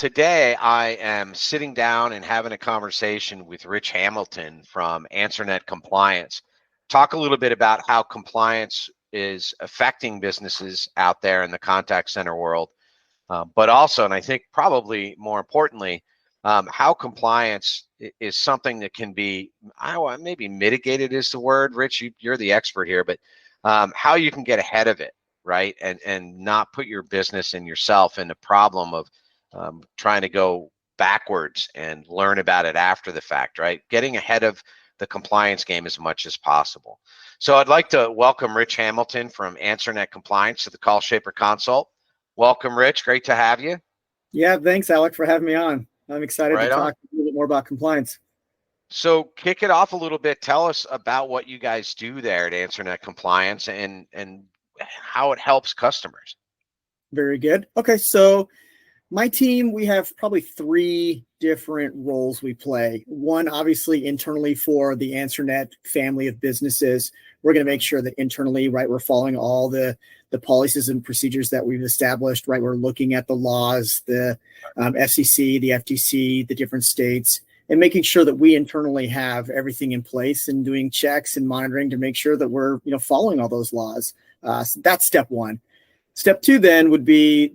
today I am sitting down and having a conversation with Rich Hamilton from AnswerNet Compliance. Talk a little bit about how compliance is affecting businesses out there in the contact center world, but also, and I think probably more importantly, how compliance is something that can be, maybe mitigated is the word. Rich, you're the expert here, but how you can get ahead of it, right? And not put your business and yourself in the problem of trying to go backwards and learn about it after the fact, right? Getting ahead of the compliance game as much as possible. So I'd like to welcome Rich Hamilton from AnswerNet Compliance to the CallShaper Consult. Welcome, Rich. Great to have you. Yeah, thanks, Alec, for having me on. I'm excited to talk a little bit more about compliance. So kick it off a little bit. Tell us about what you guys do there at AnswerNet Compliance and how it helps customers. Very good. Okay, so my team, we have probably 3 different roles we play. One, obviously, internally for the AnswerNet family of businesses. We're going to make sure that internally, right, we're following all the policies and procedures that we've established, right? We're looking at the laws, the FCC, the FTC, the different states, and making sure that we internally have everything in place and doing checks and monitoring to make sure that we're, following all those laws. So that's step 1. Step 2 then would be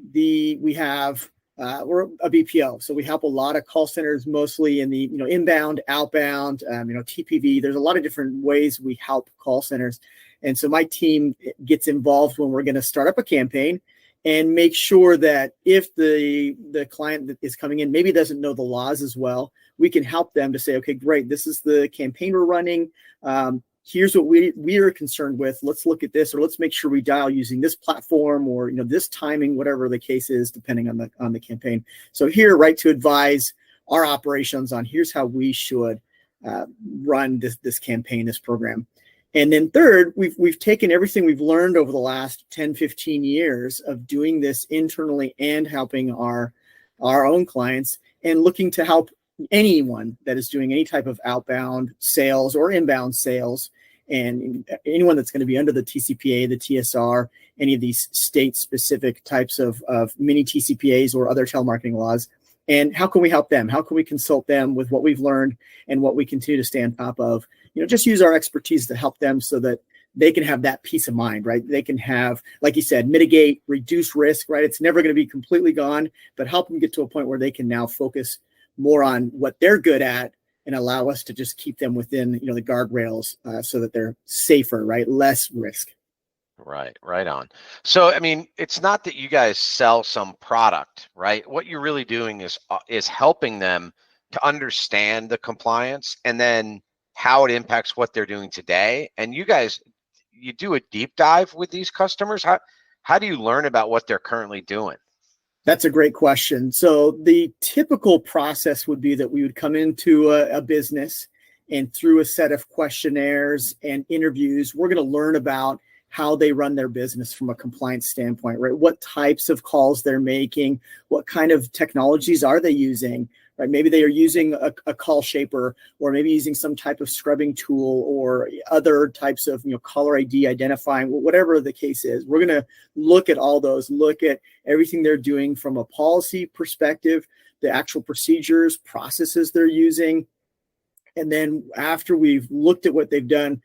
we're a BPO, so we help a lot of call centers, mostly in the inbound, outbound, TPV. There's a lot of different ways we help call centers, and so my team gets involved when we're going to start up a campaign and make sure that if the client that is coming in maybe doesn't know the laws as well, we can help them to say, okay, great, this is the campaign we're running. Here's what we are concerned with. Let's look at this, or let's make sure we dial using this platform, or this timing, whatever the case is, depending on the campaign. So here, right, to advise our operations on here's how we should run this campaign, this program. And then third, we've taken everything we've learned over the last 10, 15 years of doing this internally and helping our own clients, and looking to help anyone that is doing any type of outbound sales or inbound sales, and anyone that's going to be under the TCPA, the TSR, any of these state-specific types of mini TCPAs or other telemarketing laws. And how can we help them? How can we consult them with what we've learned and what we continue to stay on top of? Just use our expertise to help them so that they can have that peace of mind, right? They can have, like you said, mitigate, reduce risk, right? It's never going to be completely gone, but help them get to a point where they can now focus more on what they're good at and allow us to just keep them within, the guardrails so that they're safer, right? Less risk. Right on. So, it's not that you guys sell some product, right? What you're really doing is helping them to understand the compliance and then how it impacts what they're doing today. And you do a deep dive with these customers. How do you learn about what they're currently doing? That's a great question. So the typical process would be that we would come into a business, and through a set of questionnaires and interviews, we're going to learn about how they run their business from a compliance standpoint, right? What types of calls they're making, what kind of technologies are they using, right? Maybe they are using a CallShaper, or maybe using some type of scrubbing tool, or other types of, caller ID identifying, whatever the case is. We're going to look at all those, look at everything they're doing from a policy perspective, the actual procedures, processes they're using. And then after we've looked at what they've done,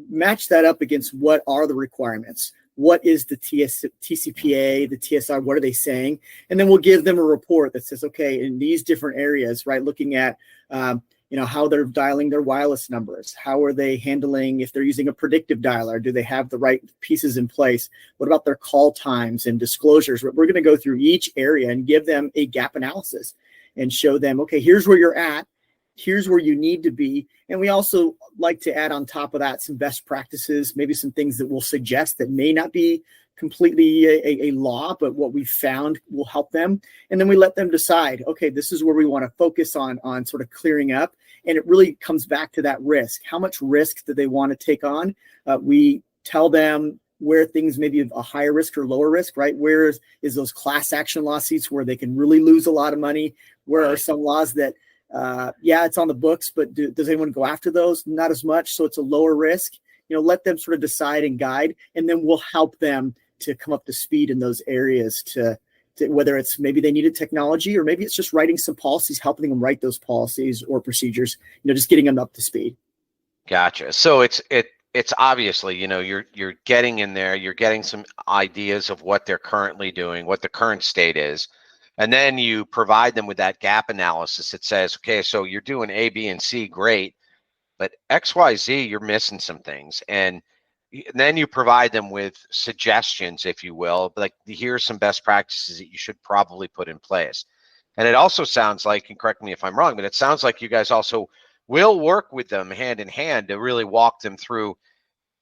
match that up against what are the requirements. What is the TCPA, the TSR, what are they saying? And then we'll give them a report that says, okay, in these different areas, right, looking at, how they're dialing their wireless numbers. How are they handling, if they're using a predictive dialer, do they have the right pieces in place? What about their call times and disclosures? We're going to go through each area and give them a gap analysis and show them, okay, here's where you're at. Here's where you need to be. And we also like to add on top of that some best practices, maybe some things that we'll suggest that may not be completely a law, but what we found will help them. And then we let them decide, okay, this is where we want to focus on sort of clearing up. And it really comes back to that risk. How much risk do they want to take on? We tell them where things may be a higher risk or lower risk, right? Where is those class action lawsuits where they can really lose a lot of money? Where are some laws that it's on the books, but does anyone go after those? Not as much. So it's a lower risk. Let them sort of decide and guide, and then we'll help them to come up to speed in those areas to whether it's maybe they needed technology or maybe it's just writing some policies, helping them write those policies or procedures, just getting them up to speed. Gotcha. So it's obviously, you're getting in there, you're getting some ideas of what they're currently doing, what the current state is, and then you provide them with that gap analysis that says, okay, so you're doing A, B, and C, great, but X, Y, Z, you're missing some things. And then you provide them with suggestions, if you will, like here's some best practices that you should probably put in place. And it also sounds like, and correct me if I'm wrong, but it sounds like you guys also will work with them hand in hand to really walk them through,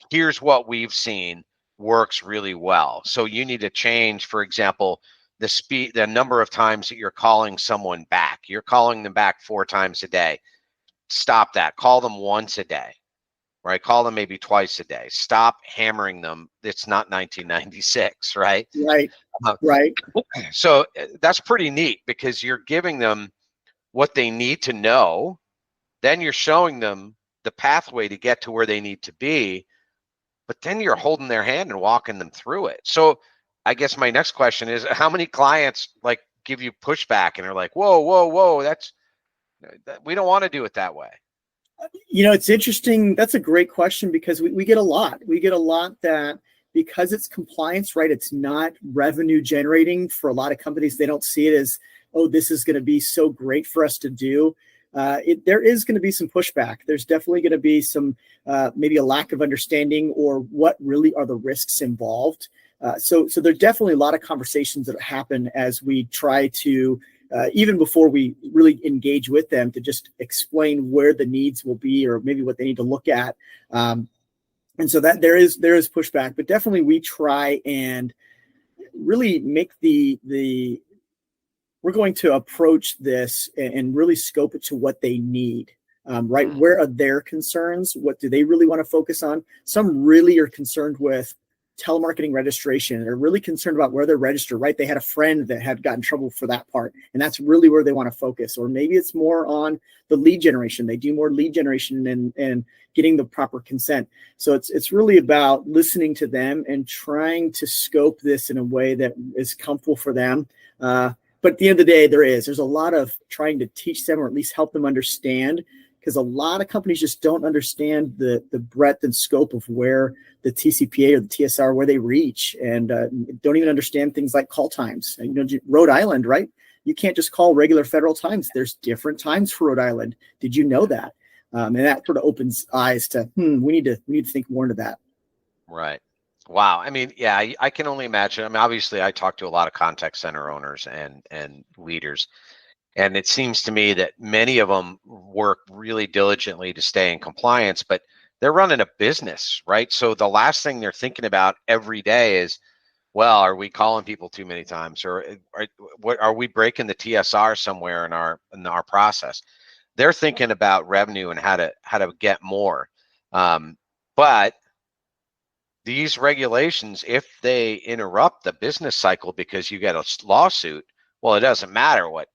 here's what we've seen works really well. So you need to change, for example, the number of times that you're calling someone back. You're calling them back 4 times a day. Stop that. Call them once a day, right? Call them maybe twice a day. Stop hammering them. It's not 1996, right? Right. Right. So that's pretty neat because you're giving them what they need to know. Then you're showing them the pathway to get to where they need to be, but then you're holding their hand and walking them through it. So I guess my next question is, how many clients like give you pushback and are like, whoa, we don't want to do it that way? It's interesting. That's a great question because we get a lot. We get a lot that because it's compliance, right? It's not revenue generating for a lot of companies. They don't see it as, oh, this is going to be so great for us to do. There is going to be some pushback. There's definitely going to be some maybe a lack of understanding or what really are the risks involved. So there's definitely a lot of conversations that happen as we try to, even before we really engage with them, to just explain where the needs will be or maybe what they need to look at. And so that there is pushback, but definitely we try and really make we're going to approach this and really scope it to what they need, right? Where are their concerns? What do they really want to focus on? Some really are concerned with telemarketing registration. They're really concerned about where they're registered, right? They had a friend that had gotten in trouble for that part, and that's really where they want to focus. Or maybe it's more on the lead generation. They do more lead generation and getting the proper consent. So it's really about listening to them and trying to scope this in a way that is comfortable for them. But at the end of the day, there's a lot of trying to teach them or at least help them understand, because a lot of companies just don't understand the breadth and scope of where the TCPA or the TSR, where they reach, and don't even understand things like call times. Rhode Island, right? You can't just call regular federal times. There's different times for Rhode Island. Did you know that? And that sort of opens eyes to, we need to think more into that. Right. Wow. I mean, yeah, I can only imagine. I mean, obviously, I talk to a lot of contact center owners and leaders, and it seems to me that many of them work really diligently to stay in compliance, but they're running a business, right? So the last thing they're thinking about every day is, well, are we calling people too many times, or are we breaking the TSR somewhere in our process? They're thinking about revenue and how to get more, but these regulations, if they interrupt the business cycle because you get a lawsuit, well, it doesn't matter what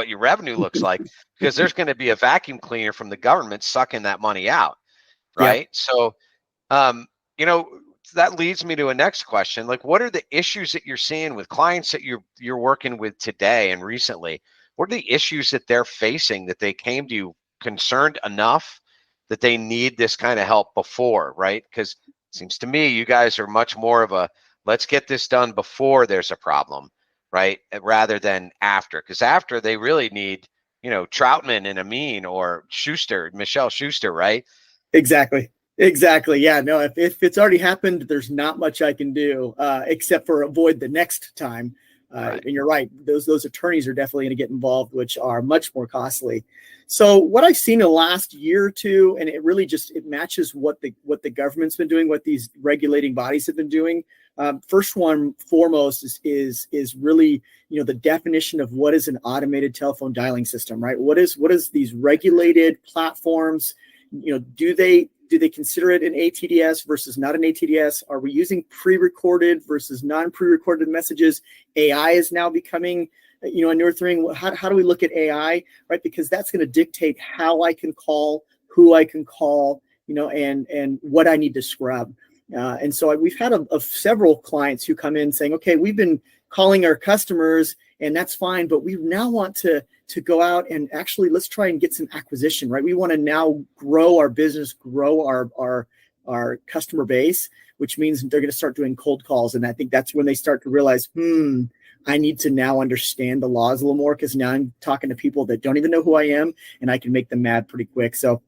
your revenue looks like, because there's going to be a vacuum cleaner from the government sucking that money out, right? Yeah. So, that leads me to a next question. Like, what are the issues that you're seeing with clients that you're working with today and recently? What are the issues that they're facing that they came to you concerned enough that they need this kind of help before, right? Because it seems to me you guys are much more of a, let's get this done before there's a problem, right? Rather than after, because after they really need, Troutman and Amin or Michelle Schuster, right? Exactly. Yeah, no, if it's already happened, there's not much I can do except for avoid the next time. Right. And you're right. Those attorneys are definitely going to get involved, which are much more costly. So what I've seen in the last year or two, and it really it matches what the government's been doing, what these regulating bodies have been doing. First one foremost is really, the definition of what is an automated telephone dialing system, right? What is these regulated platforms? Do they consider it an ATDS versus not an ATDS? Are we using pre-recorded versus non-pre-recorded messages? AI is now becoming, a newer thing. How do we look at AI, right? Because that's going to dictate how I can call, who I can call, and what I need to scrub. And so we've had several clients who come in saying, okay, we've been calling our customers and that's fine, but we now want to go out and actually let's try and get some acquisition, right? We want to now grow our business, grow our customer base, which means they're going to start doing cold calls. And I think that's when they start to realize, I need to now understand the laws a little more because now I'm talking to people that don't even know who I am and I can make them mad pretty quick. So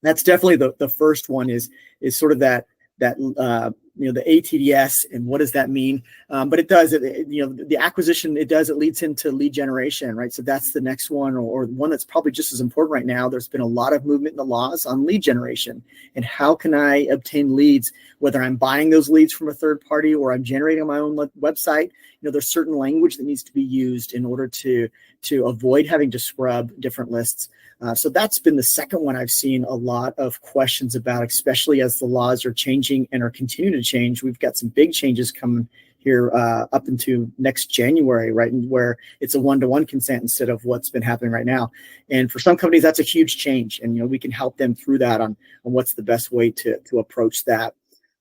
that's definitely the first one is sort of that the ATDS and what does that mean? But it does, the acquisition, it leads into lead generation, right? So that's the next one or one that's probably just as important right now. There's been a lot of movement in the laws on lead generation and how can I obtain leads, whether I'm buying those leads from a third party or I'm generating my own website. There's certain language that needs to be used in order to avoid having to scrub different lists. So that's been the second one I've seen a lot of questions about, especially as the laws are changing and are continuing to change. We've got some big changes coming here up into next January, right? And where it's a one-to-one consent instead of what's been happening right now. And for some companies, that's a huge change. And, we can help them through that on what's the best way to approach that.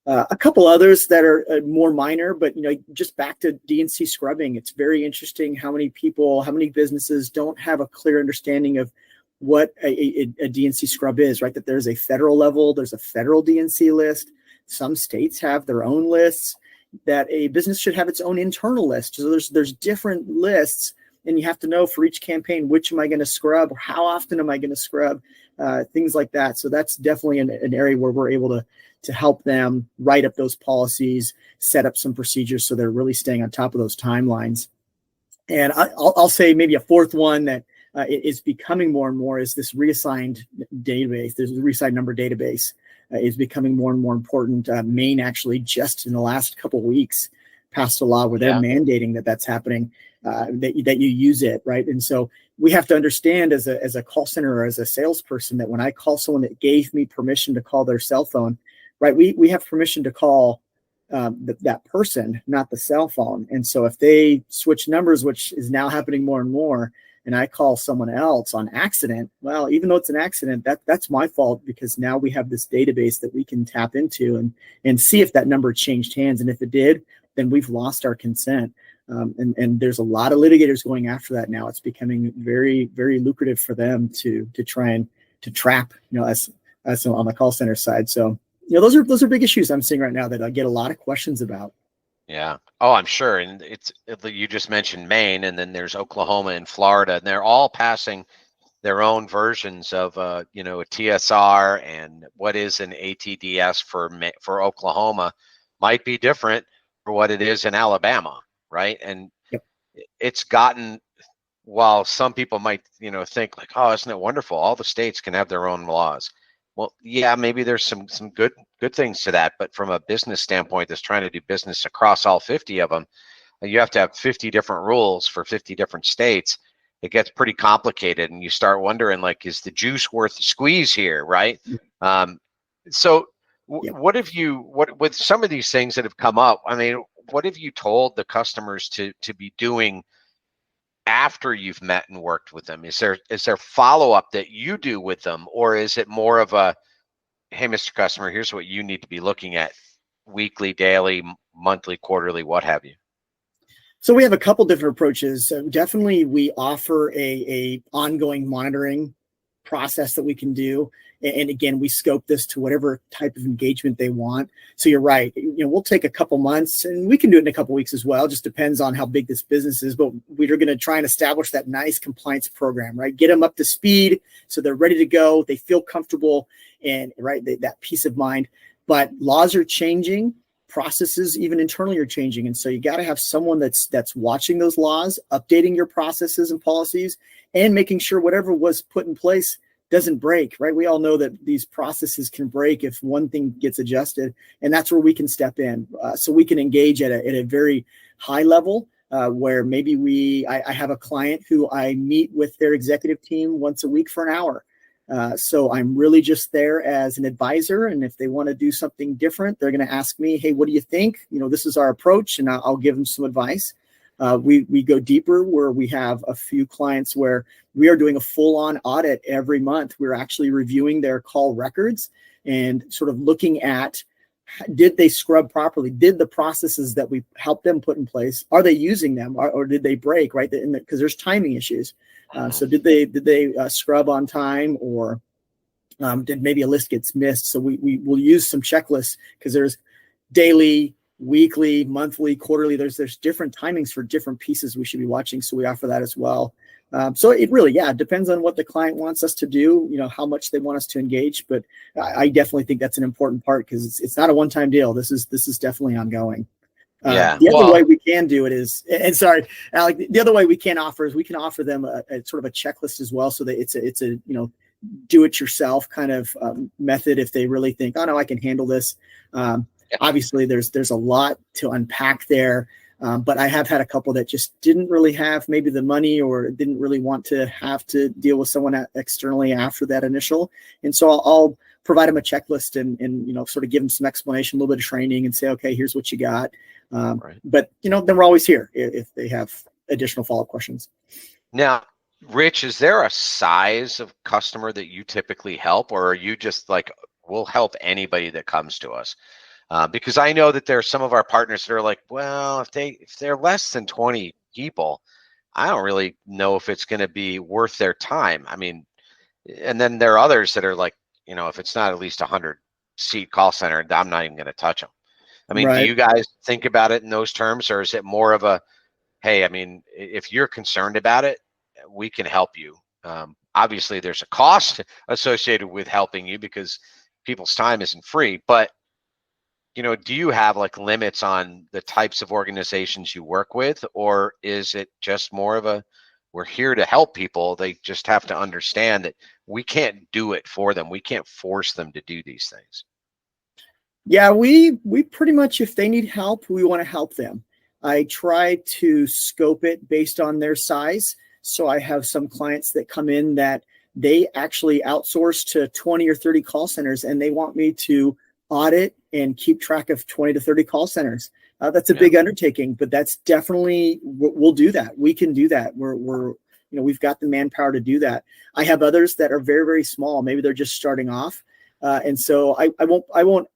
A couple others that are more minor, but just back to D&C scrubbing. It's very interesting how many businesses don't have a clear understanding of what a D&C scrub is, right? That there's a federal level, there's a federal D&C list. Some states have their own lists. That a business should have its own internal list. So there's different lists, and you have to know for each campaign which am I going to scrub, or how often am I going to scrub, things like that. So that's definitely an area where we're able to help them write up those policies, set up some procedures so they're really staying on top of those timelines. And I'll say maybe a fourth one that is becoming more and more is this reassigned database. There's a reassigned number database is becoming more and more important. Maine actually just in the last couple of weeks passed a law where they're mandating that's happening, that you use it, right? And so we have to understand as a call center or as a salesperson that when I call someone that gave me permission to call their cell phone, right? We have permission to call that person, not the cell phone. And so if they switch numbers, which is now happening more and more, and I call someone else on accident, well, even though it's an accident, that's my fault because now we have this database that we can tap into and see if that number changed hands. And if it did, then we've lost our consent. And there's a lot of litigators going after that now. It's becoming very, very lucrative for them to try and to trap, us on the call center side. So, those are big issues I'm seeing right now that I get a lot of questions about. Yeah. Oh, I'm sure. And you just mentioned Maine, and then there's Oklahoma and Florida, and they're all passing their own versions of a TSR, and what is an ATDS for Oklahoma might be different for what it is in Alabama, right? And it's gotten, while some people might think like, oh, isn't it wonderful? All the states can have their own laws. Well, yeah, maybe there's some good things to that, but from a business standpoint that's trying to do business across all 50 of them, you have to have 50 different rules for 50 different states. It gets pretty complicated, and you start wondering, like, is the juice worth the squeeze here, right? So what with some of these things that have come up, I mean, what have you told the customers to be doing after you've met and worked with them? Is there follow-up that you do with them, or is it more of a, hey, Mr. Customer, here's what you need to be looking at weekly, daily, monthly, quarterly, what have you? So we have a couple different approaches. Definitely, we offer a ongoing monitoring process that we can do. And again, we scope this to whatever type of engagement they want. So you're right. We'll take a couple months, and we can do it in a couple weeks as well. It just depends on how big this business is. But we're going to try and establish that nice compliance program, right? Get them up to speed so they're ready to go. They feel comfortable, and that peace of mind. But laws are changing. Processes, even internally, are changing. And so you got to have someone that's watching those laws, updating your processes and policies, and making sure whatever was put in place doesn't break, right? We all know that these processes can break if one thing gets adjusted, and that's where we can step in. So we can engage at a very high level where maybe I have a client who I meet with their executive team once a week for an hour. So I'm really just there as an advisor. And if they want to do something different, they're going to ask me, hey, what do you think? This is our approach, and I'll give them some advice. We go deeper where we have a few clients where we are doing a full-on audit every month. We're actually reviewing their call records and sort of looking at did they scrub properly? Did the processes that we helped them put in place, are they using them, or did they break, right? Because there's timing issues. So did they scrub on time, or did maybe a list gets missed? So we will use some checklists, because there's daily, weekly, monthly, quarterly. There's different timings for different pieces we should be watching. So we offer that as well. So it really, depends on what the client wants us to do, how much they want us to engage. But I definitely think that's an important part, because it's not a one-time deal. This is definitely ongoing. The other way we can do it is, and sorry, Alec, the other way we can offer is we can offer them a sort of a checklist as well. So that it's a do it yourself kind of method, if they really think, oh no, I can handle this. Obviously there's a lot to unpack there. But I have had a couple that just didn't really have maybe the money, or didn't really want to have to deal with someone externally after that initial. And so I'll provide them a checklist and sort of give them some explanation, a little bit of training, and say, okay, here's what you got. Right. But then we're always here if they have additional follow-up questions. Now, Rich, is there a size of customer that you typically help, or are you just like, we'll help anybody that comes to us? Because I know that there are some of our partners that are like, well, if they're less than 20 people, I don't really know if it's going to be worth their time. I mean, and then there are others that are like, if it's not at least 100-seat call center, I'm not even going to touch them. I mean, right. Do you guys think about it in those terms, or is it more of a, hey, I mean, if you're concerned about it, we can help you. Obviously, there's a cost associated with helping you, because people's time isn't free, but do you have like limits on the types of organizations you work with, or is it just more of a, we're here to help people, they just have to understand that we can't do it for them, we can't force them to do these things? Yeah, we pretty much, if they need help, we want to help them. I try to scope it based on their size. So I have some clients that come in that they actually outsource to 20 or 30 call centers, and they want me to audit and keep track of 20 to 30 call centers. That's a big undertaking, but that's definitely, we'll do that. We can do that. We've got the manpower to do that. I have others that are very, very small. Maybe they're just starting off. And so I won't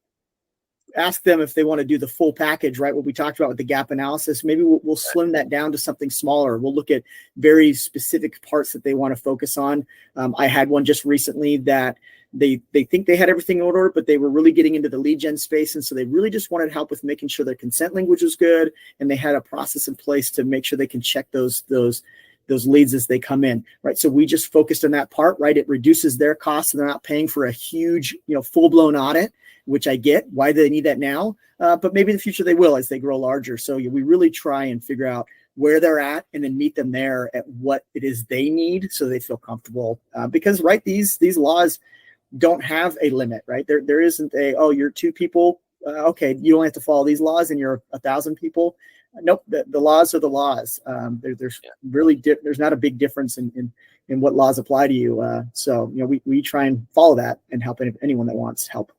ask them if they want to do the full package, right? What we talked about with the gap analysis, maybe we'll slim that down to something smaller. We'll look at very specific parts that they want to focus on. I had one just recently that they think they had everything in order, but they were really getting into the lead gen space. And so they really just wanted help with making sure their consent language was good. And they had a process in place to make sure they can check those leads as they come in, right? So we just focused on that part, right? It reduces their costs, and they're not paying for a huge, full-blown audit, which I get. Why do they need that now? But maybe in the future they will as they grow larger. So we really try and figure out where they're at, and then meet them there at what it is they need, so they feel comfortable. Because, right, these laws don't have a limit, right? There isn't you're 2 people. Okay, you don't have to follow these laws, and you're 1,000 people. Nope, the laws are the laws. There's not a big difference in what laws apply to you. So we try and follow that and help anyone that wants help.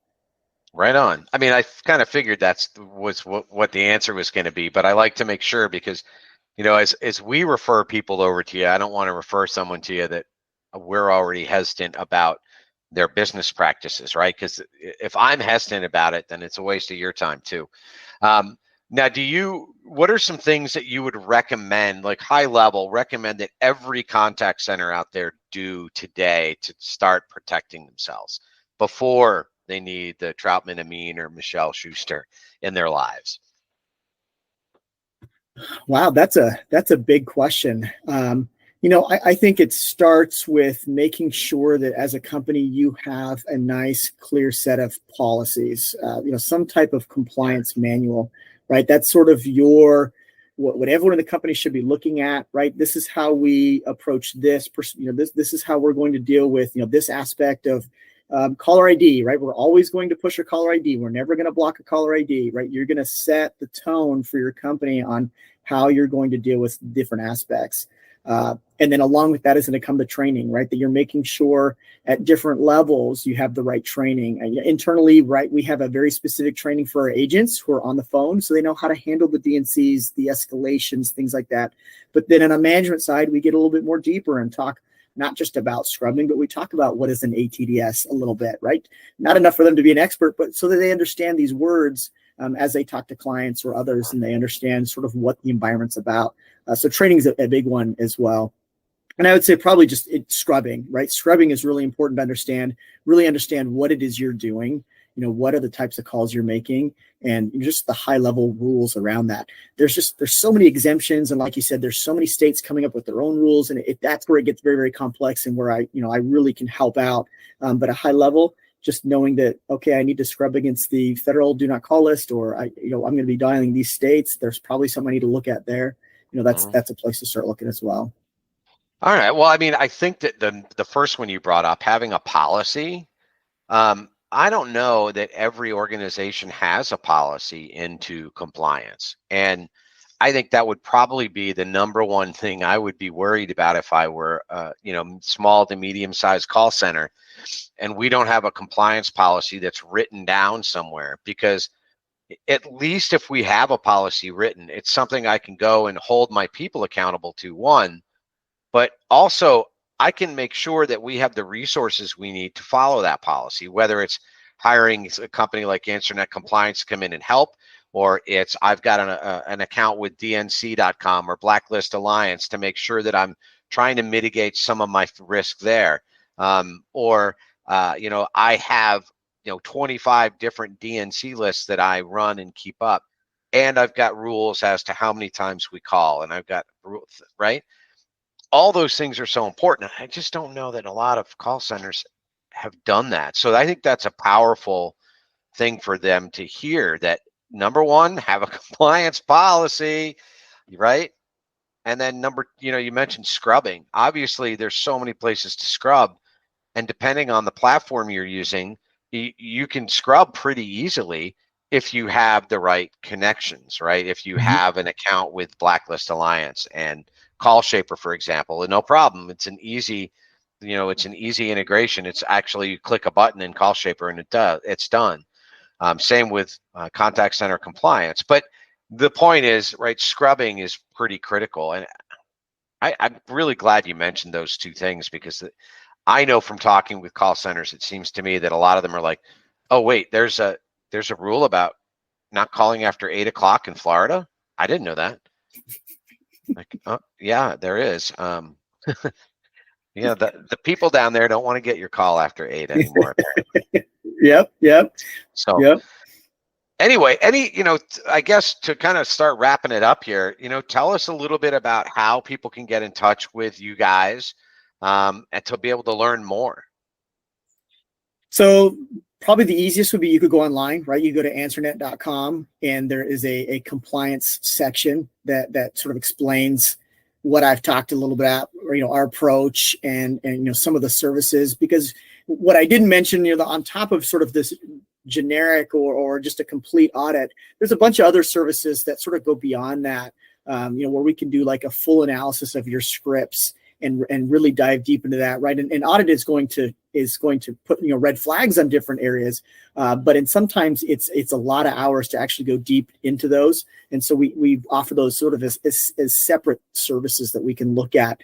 Right on. I mean, I kind of figured was what the answer was going to be, but I like to make sure, because as we refer people over to you, I don't want to refer someone to you that we're already hesitant about their business practices, right? Because if I'm hesitant about it, then it's a waste of your time too. Now, what are some things that you would recommend, like high level, recommend that every contact center out there do today to start protecting themselves before they need the Troutman Amin or Michelle Schuster in their lives? Wow, that's a big question. I think it starts with making sure that as a company you have a nice, clear set of policies, some type of compliance manual, right? That's sort of what everyone in the company should be looking at, right? This is how we approach this. This is how we're going to deal with this aspect of caller ID, right? We're always going to push a caller ID. We're never going to block a caller ID, right? You're going to set the tone for your company on how you're going to deal with different aspects. And then along with that is going to come the training, right? That you're making sure at different levels you have the right training. Internally, right, we have a very specific training for our agents who are on the phone, so they know how to handle the DNCs, the escalations, things like that. But then on a management side, we get a little bit more deeper and talk not just about scrubbing, but we talk about what is an ATDS a little bit, right? Not enough for them to be an expert, but so that they understand these words as they talk to clients or others, and they understand sort of what the environment's about. So training is a big one as well. And I would say probably just scrubbing, right? Scrubbing is really important to really understand what it is you're doing. What are the types of calls you're making, and just the high level rules around that. There's so many exemptions. And like you said, there's so many states coming up with their own rules, and that's where it gets very, very complex, and where I really can help out. But a high level, just knowing that, okay, I need to scrub against the federal do not call list, or I'm going to be dialing these states. There's probably something I need to look at there. That's a place to start looking as well. All right. Well, I mean, I think that the first one you brought up, having a policy, I don't know that every organization has a policy into compliance. And I think that would probably be the number one thing I would be worried about if I were, small to medium-sized call center, and we don't have a compliance policy that's written down somewhere. Because at least if we have a policy written, it's something I can go and hold my people accountable to, one, but also I can make sure that we have the resources we need to follow that policy, whether it's hiring a company like AnswerNet Compliance to come in and help, or it's I've got an account with DNC.com or Blacklist Alliance to make sure that I'm trying to mitigate some of my risk there. I have 25 different DNC lists that I run and keep up, and I've got rules as to how many times we call, and I've got rules, right? All those things are so important. I just don't know that a lot of call centers have done that. So I think that's a powerful thing for them to hear, that number one, have a compliance policy, right? And then you mentioned scrubbing. Obviously, there's so many places to scrub, and depending on the platform you're using, you can scrub pretty easily if you have the right connections, right? If you have an account with Blacklist Alliance and CallShaper, for example, and no problem. It's an easy integration. It's actually, you click a button in CallShaper and it's done. Same with contact center compliance. But the point is, right, scrubbing is pretty critical. And I'm really glad you mentioned those two things, because I know from talking with call centers, it seems to me that a lot of them are like, oh, wait, there's a rule about not calling after 8 o'clock in Florida. I didn't know that. Like, oh, yeah, there is. The people down there don't want to get your call after 8 anymore. Yep. So anyway, I guess to kind of start wrapping it up here, tell us a little bit about how people can get in touch with you guys, and to be able to learn more. So probably the easiest would be, you could go online, right? You go to AnswerNet.com, and there is a compliance section that sort of explains what I've talked a little bit about, our approach and some of the services. Because what I didn't mention, on top of sort of this generic or just a complete audit, there's a bunch of other services that sort of go beyond that, where we can do like a full analysis of your scripts and really dive deep into that, right? And audit is going to put red flags on different areas, but sometimes it's a lot of hours to actually go deep into those, and so we offer those sort of as separate services that we can look at.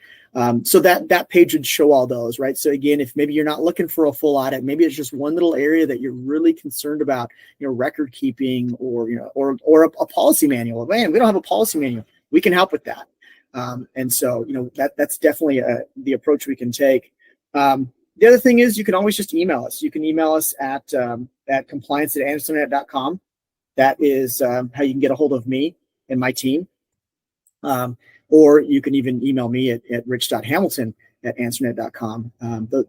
So that page would show all those, right? So again, if maybe you're not looking for a full audit, maybe it's just one little area that you're really concerned about, record keeping or a policy manual. Man, we don't have a policy manual. We can help with that. And so, that's definitely the approach we can take. The other thing is, you can always just email us. You can email us at compliance@answernet.com. That is how you can get a hold of me and my team. Or you can even email me at rich.hamilton@answernet.com.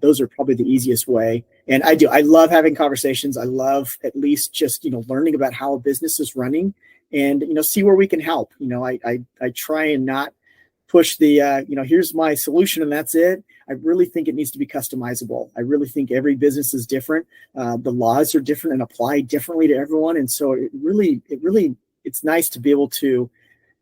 Those are probably the easiest way. And I love having conversations. I love at least just, learning about how a business is running and, see where we can help. I try and not push the, here's my solution and that's it. I really think it needs to be customizable. I really think every business is different. The laws are different and apply differently to everyone. And so it's nice to be able to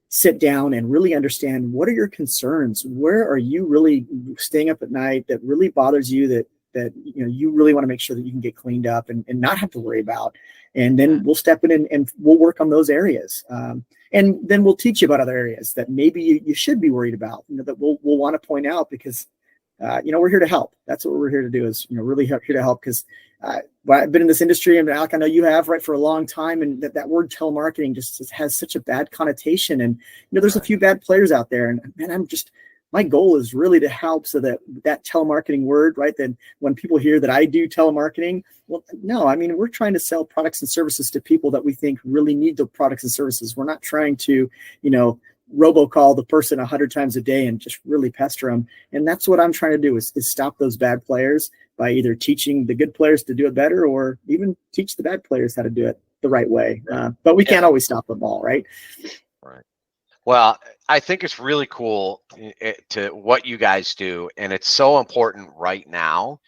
sit down and really understand, what are your concerns? Where are you really staying up at night that really bothers you, that you really want to make sure that you can get cleaned up and not have to worry about. And then we'll step in and we'll work on those areas. And then we'll teach you about other areas that maybe you should be worried about, that we'll want to point out, because we're here to help. That's what we're here to do, is, really here to help, because I've been in this industry, and Alec, I know you have, right, for a long time, and that word telemarketing just has such a bad connotation. And, there's a few bad players out there, and man, my goal is really to help, so that telemarketing word, right, then when people hear that I do telemarketing, well, no, I mean, we're trying to sell products and services to people that we think really need the products and services. We're not trying to, robocall the person 100 times a day and just really pester them. And that's what I'm trying to do, is stop those bad players by either teaching the good players to do it better, or even teach the bad players how to do it the right way. But we can't always stop them all, right? Right. Well, I think it's really cool to what you guys do, and it's so important right now,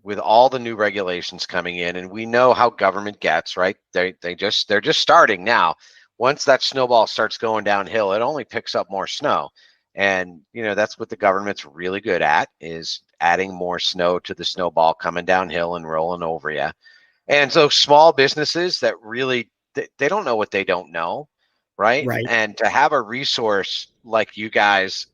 with all the new regulations coming in, and we know how government gets, right? They're just starting now. Once that snowball starts going downhill, it only picks up more snow. And, that's what the government's really good at, is adding more snow to the snowball coming downhill and rolling over you. And so small businesses that really, they don't know what they don't know, right? Right. And to have a resource like you guys,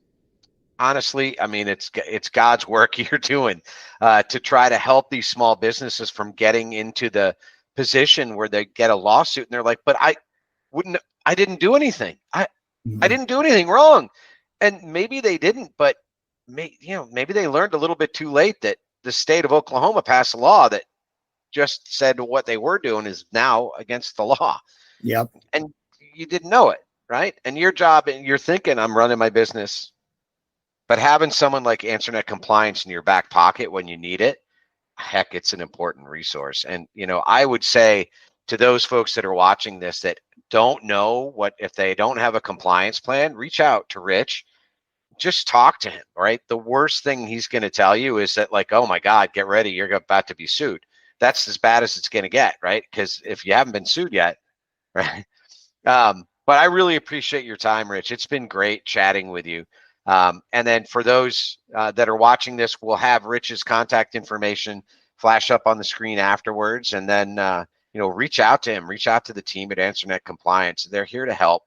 honestly, I mean, it's God's work you're doing to try to help these small businesses from getting into the position where they get a lawsuit and they're like, but I didn't do anything. I didn't do anything wrong. And maybe they didn't, but maybe they learned a little bit too late that the state of Oklahoma passed a law that just said what they were doing is now against the law. Yep. And you didn't know it, right? And your job, and you're thinking, I'm running my business, but having someone like AnswerNet Compliance in your back pocket when you need it, heck, it's an important resource. And, I would say to those folks that are watching this that don't know if they don't have a compliance plan, reach out to Rich. Just talk to him, right? The worst thing he's going to tell you is that, like, oh my God, get ready, you're about to be sued. That's as bad as it's going to get, right? Because if you haven't been sued yet, right? But I really appreciate your time, Rich. It's been great chatting with you. And then for those that are watching this, we'll have Rich's contact information flash up on the screen afterwards. And then, reach out to him, reach out to the team at AnswerNet Compliance. They're here to help.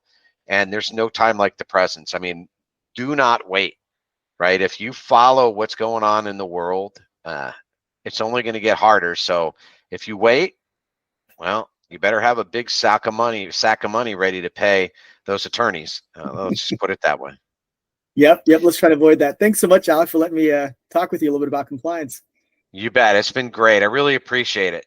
And there's no time like the present. I mean, do not wait, right? If you follow what's going on in the world, it's only going to get harder. So if you wait, well, you better have a big sack of money ready to pay those attorneys. Let's just put it that way. Yep. Let's try to avoid that. Thanks so much, Alec, for letting me talk with you a little bit about compliance. You bet. It's been great. I really appreciate it.